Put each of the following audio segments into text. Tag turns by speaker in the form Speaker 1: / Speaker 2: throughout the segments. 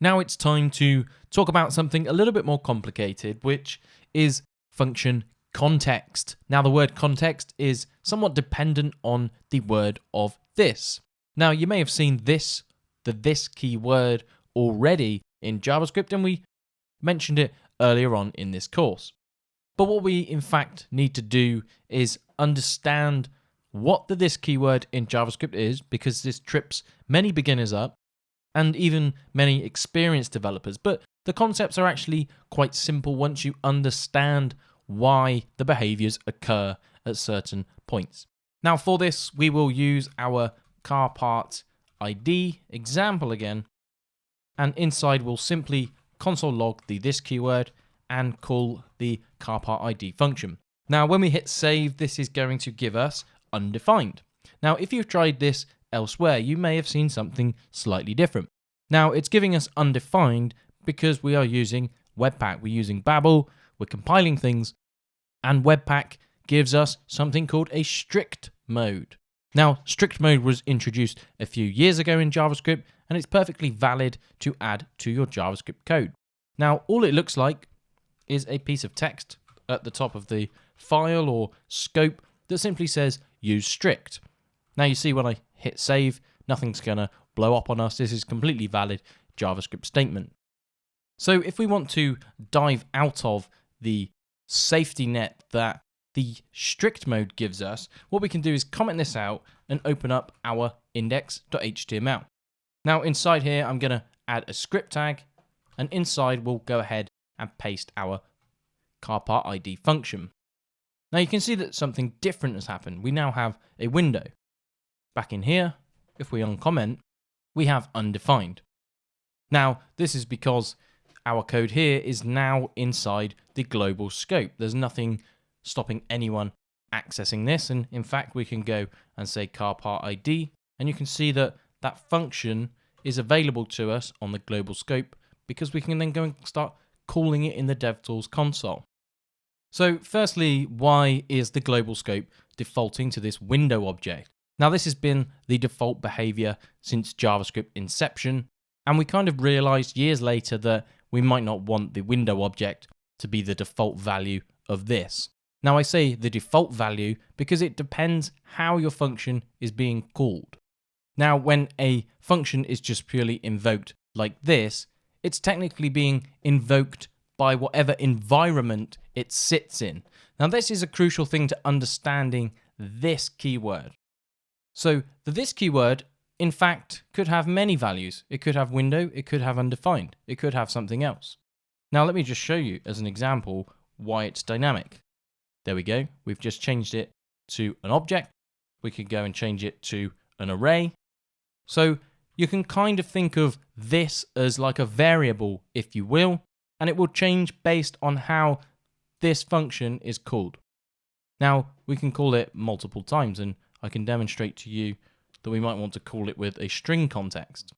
Speaker 1: Now it's time to talk about something a little bit more complicated, which is function context. Now the word context is somewhat dependent on the word of this. Now you may have seen the this keyword already in JavaScript, and we mentioned it earlier on in this course. But what we in fact need to do is understand what the this keyword in JavaScript is, because this trips many beginners up and even many experienced developers. But the concepts are actually quite simple once you understand why the behaviors occur at certain points. Now for this, we will use our car part ID example again, and inside we'll simply console log the this keyword and call the car part ID function. Now when we hit save, this is going to give us undefined. Now if you've tried this elsewhere, you may have seen something slightly different. Now it's giving us undefined because we are using Webpack, we're using Babel, we're compiling things, and Webpack gives us something called a strict mode. Now strict mode was introduced a few years ago in JavaScript, and it's perfectly valid to add to your JavaScript code. Now all it looks like is a piece of text at the top of the file or scope that simply says use strict. Now you see when I hit save, nothing's gonna blow up on us. This is completely valid JavaScript statement. So if we want to dive out of the safety net that the strict mode gives us, what we can do is comment this out and open up our index.html. Now inside here, I'm gonna add a script tag, and inside we'll go ahead and paste our car part ID function. Now you can see that something different has happened. We now have a window. Back in here, if we uncomment, we have undefined. Now this is because our code here is now inside the global scope. There's nothing stopping anyone accessing this, and in fact we can go and say car part ID, and you can see that that function is available to us on the global scope because we can then go and start calling it in the DevTools console. So firstly, why is the global scope defaulting to this window object? Now this has been the default behavior since JavaScript inception, and we kind of realized years later that we might not want the window object to be the default value of this. Now I say the default value because it depends how your function is being called. Now when a function is just purely invoked like this, it's technically being invoked by whatever environment it sits in. Now this is a crucial thing to understanding this keyword. So the this keyword, in fact, could have many values. It could have window, it could have undefined, it could have something else. Now let me just show you as an example why it's dynamic. There we go, we've just changed it to an object. We could go and change it to an array. So you can kind of think of this as like a variable, if you will, and it will change based on how this function is called. Now we can call it multiple times, and I can demonstrate to you that we might want to call it with a string context.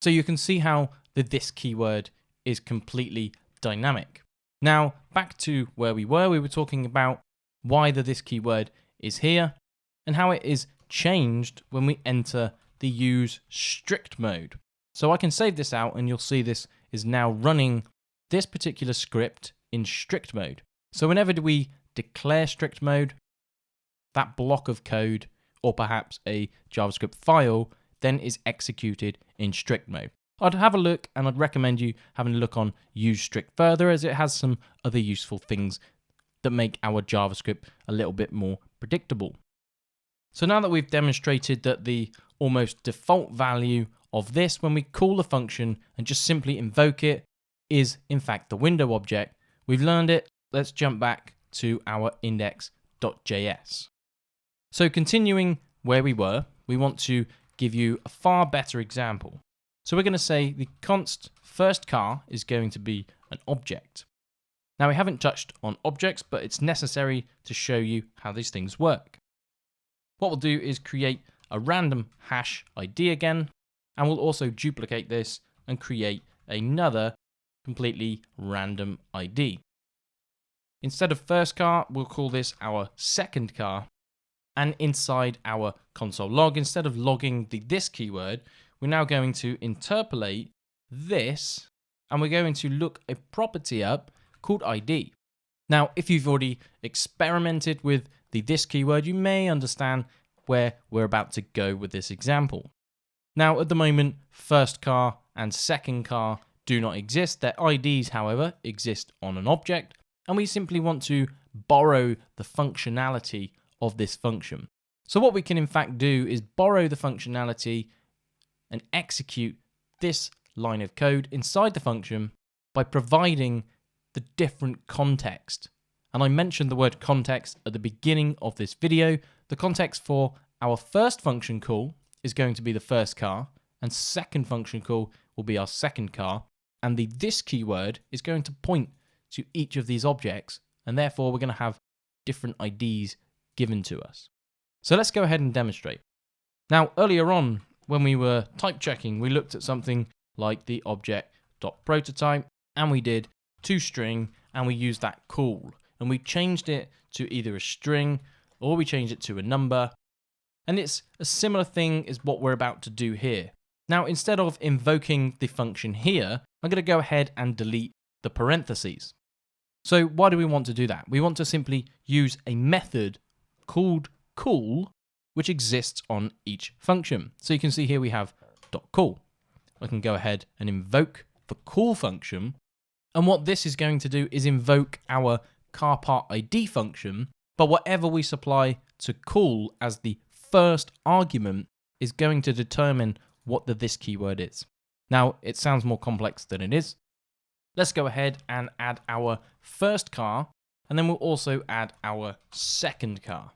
Speaker 1: So you can see how the this keyword is completely dynamic. Now back to where we were talking about why the this keyword is here and how it is changed when we enter the use strict mode. So I can save this out and you'll see this is now running this particular script in strict mode. So whenever we declare strict mode, that block of code or perhaps a JavaScript file then is executed in strict mode. I'd have a look, and I'd recommend you having a look on use strict further, as it has some other useful things that make our JavaScript a little bit more predictable. So now that we've demonstrated that the almost default value of this when we call a function and just simply invoke it is in fact the window object, we've learned it. Let's jump back to our index.js. So continuing where we were, we want to give you a far better example. So we're going to say the const first car is going to be an object. Now we haven't touched on objects, but it's necessary to show you how these things work. What we'll do is create a random hash ID again, and we'll also duplicate this and create another completely random ID. Instead of first car, we'll call this our second car. And inside our console log, instead of logging the this keyword, we're now going to interpolate this, and we're going to look a property up called ID. Now, if you've already experimented with the this keyword, you may understand where we're about to go with this example. Now, at the moment, first car and second car do not exist. Their IDs, however, exist on an object, and we simply want to borrow the functionality of this function. So what we can in fact do is borrow the functionality and execute this line of code inside the function by providing the different context. And I mentioned the word context at the beginning of this video. The context for our first function call is going to be the first car, and second function call will be our second car. And the this keyword is going to point to each of these objects, and therefore we're going to have different IDs given to us. So let's go ahead and demonstrate. Now, earlier on, when we were type checking, we looked at something like the object.prototype, and we did toString, and we used that call, and we changed it to either a string or we changed it to a number. And it's a similar thing as what we're about to do here. Now, instead of invoking the function here, I'm going to go ahead and delete the parentheses. So why do we want to do that? We want to simply use a method called call, which exists on each function. So you can see here we have .call. I can go ahead and invoke the call function. And what this is going to do is invoke our car part ID function, but whatever we supply to call as the first argument is going to determine what the this keyword is. Now, it sounds more complex than it is. Let's go ahead and add our first car, and then we'll also add our second car.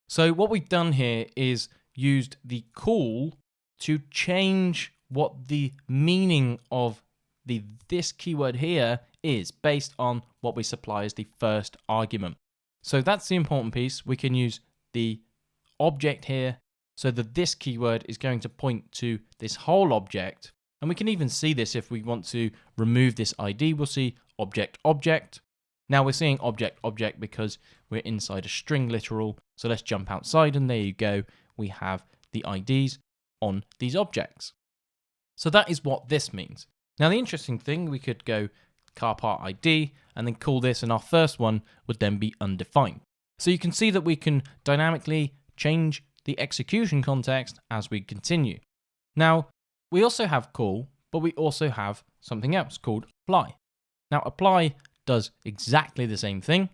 Speaker 1: So what we've done here is used the call to change what the meaning of the this keyword here is based on what we supply as the first argument. So that's the important piece. We can use the object here. So the this keyword is going to point to this whole object. And we can even see this if we want to remove this ID. We'll see object, object. Now we're seeing object, object because we're inside a string literal. So let's jump outside, and there you go. We have the IDs on these objects. So that is what this means. Now the interesting thing, we could go car part ID and then call this, and our first one would then be undefined. So you can see that we can dynamically change the execution context as we continue. Now, we also have call, but we also have something else called apply. Now, apply does exactly the same thing.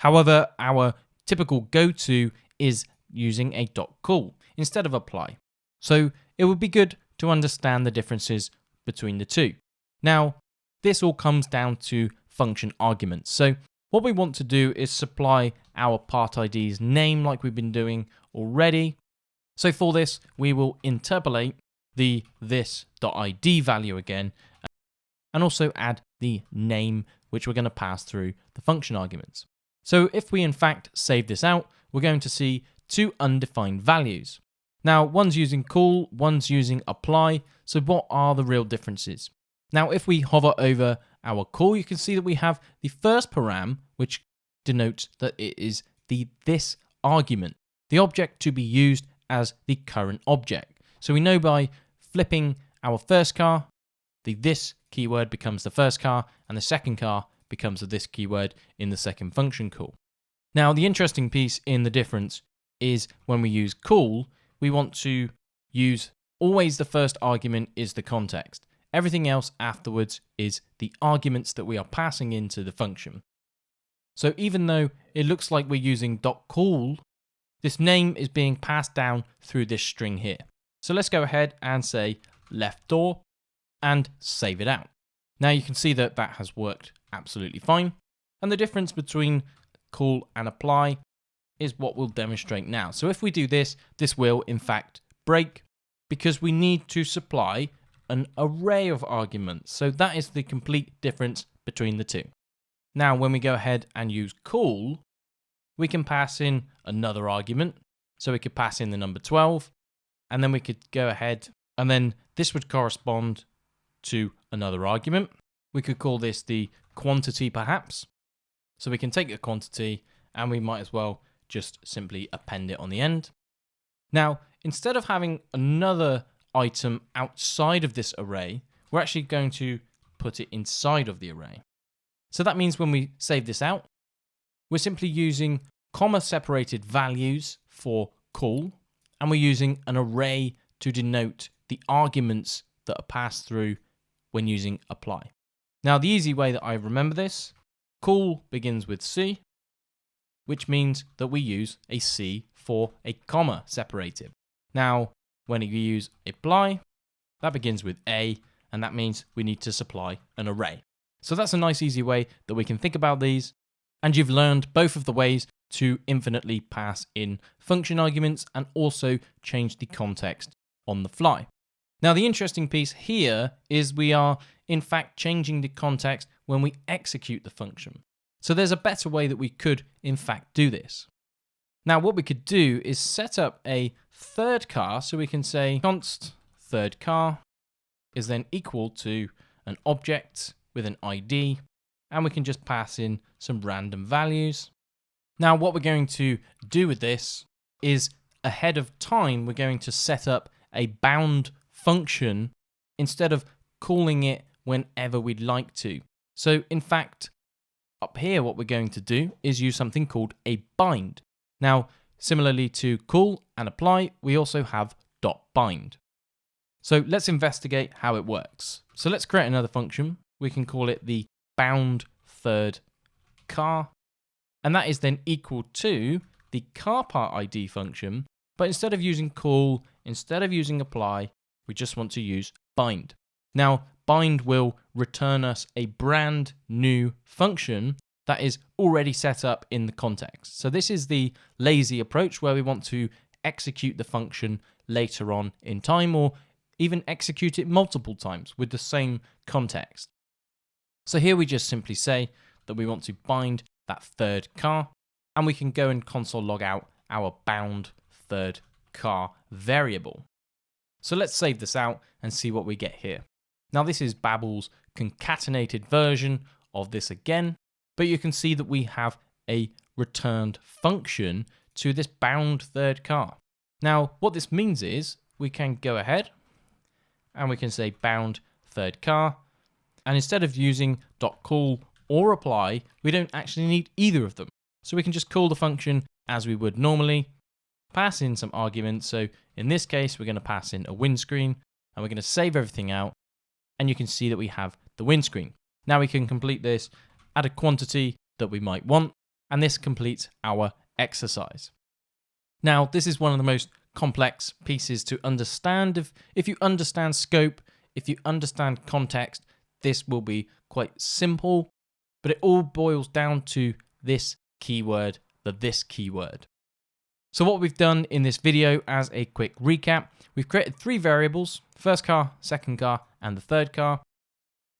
Speaker 1: However, our typical go-to is using a .call instead of apply. So it would be good to understand the differences between the two. Now, this all comes down to function arguments. So what we want to do is supply our part ID's name like we've been doing already. So for this, we will interpolate the this.id value again, and also add the name, which we're going to pass through the function arguments. So if we in fact save this out, we're going to see two undefined values. Now, one's using call, one's using apply. So what are the real differences? Now, if we hover over our call, you can see that we have the first param, which denotes that it is the this argument, the object to be used as the current object. So we know by flipping our first car, the this keyword becomes the first car, and the second car becomes the this keyword in the second function call. Now, the interesting piece in the difference is when we use call, we want to use always the first argument is the context. Everything else afterwards is the arguments that we are passing into the function. So even though it looks like we're using .call, this name is being passed down through this string here. So let's go ahead and say left door and save it out. Now you can see that that has worked absolutely fine. And the difference between call and apply is what we'll demonstrate now. So if we do this, this will in fact break because we need to supply an array of arguments. So that is the complete difference between the two. Now, when we go ahead and use call, we can pass in another argument. So we could pass in the number 12, and then we could go ahead, and then this would correspond to another argument. We could call this the quantity perhaps. So we can take a quantity, and we might as well just simply append it on the end. Now, instead of having another item outside of this array, we're actually going to put it inside of the array. So that means when we save this out, we're simply using comma separated values for call, and we're using an array to denote the arguments that are passed through when using apply. Now, the easy way that I remember this, call begins with C, which means that we use a C for a comma separated. Now, when we use apply, that begins with A, and that means we need to supply an array. So that's a nice easy way that we can think about these, and you've learned both of the ways to infinitely pass in function arguments and also change the context on the fly. Now, the interesting piece here is we are in fact changing the context when we execute the function. So there's a better way that we could in fact do this. Now, what we could do is set up a third car, so we can say const third car is then equal to an object with an ID, and we can just pass in some random values. Now, what we're going to do with this is ahead of time, we're going to set up a bound function instead of calling it whenever we'd like to. So in fact, up here, what we're going to do is use something called a bind. Now, similarly to call and apply, we also have .bind. So let's investigate how it works. So let's create another function. We can call it the bound third car, and that is then equal to the car part ID function, but instead of using call, instead of using apply, we just want to use bind. Now, bind will return us a brand new function that is already set up in the context. So this is the lazy approach where we want to execute the function later on in time, or even execute it multiple times with the same context. So here we just simply say that we want to bind that third car, and we can go and console log out our bound third car variable. So let's save this out and see what we get here. Now, this is Babel's concatenated version of this again, but you can see that we have a returned function to this bound third car. Now, what this means is we can go ahead and we can say bound third car, and instead of using .call or apply, we don't actually need either of them. So we can just call the function as we would normally, pass in some arguments. So in this case, we're going to pass in a windscreen, and we're going to save everything out, and you can see that we have the windscreen. Now we can complete this at a quantity that we might want, and this completes our exercise. Now, this is one of the most complex pieces to understand. If you understand scope, if you understand context, this will be quite simple, but it all boils down to this keyword, the this keyword. So what we've done in this video, as a quick recap, we've created three variables: first car, second car, and the third car.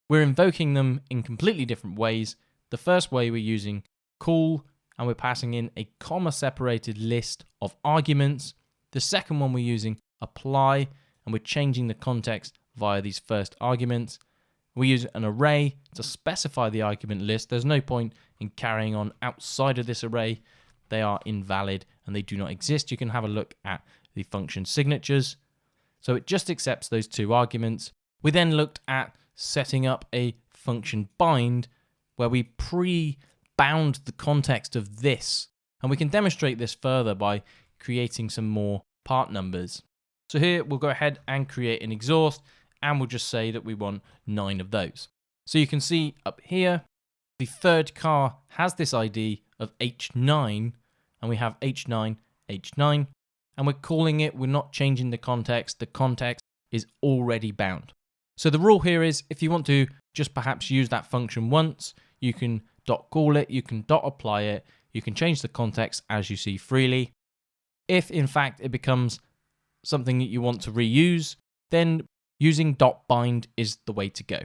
Speaker 1: We're invoking them in completely different ways. The first way, we're using call, and we're passing in a comma separated list of arguments. The second one, we're using apply, and we're changing the context via these first arguments. We use an array to specify the argument list. There's no point in carrying on outside of this array. They are invalid and they do not exist. You can have a look at the function signatures. So it just accepts those two arguments. We then looked at setting up a function bind where we pre-bound the context of this. And we can demonstrate this further by creating some more part numbers. So here we'll go ahead and create an exhaust, and we'll just say that we want 9 of those. So you can see up here, the third car has this ID of H9, and we have H9, H9, and we're calling it, we're not changing the context is already bound. So the rule here is, if you want to just perhaps use that function once, you can .call it, you can .apply it, you can change the context as you see freely. If in fact it becomes something that you want to reuse, then using .bind is the way to go.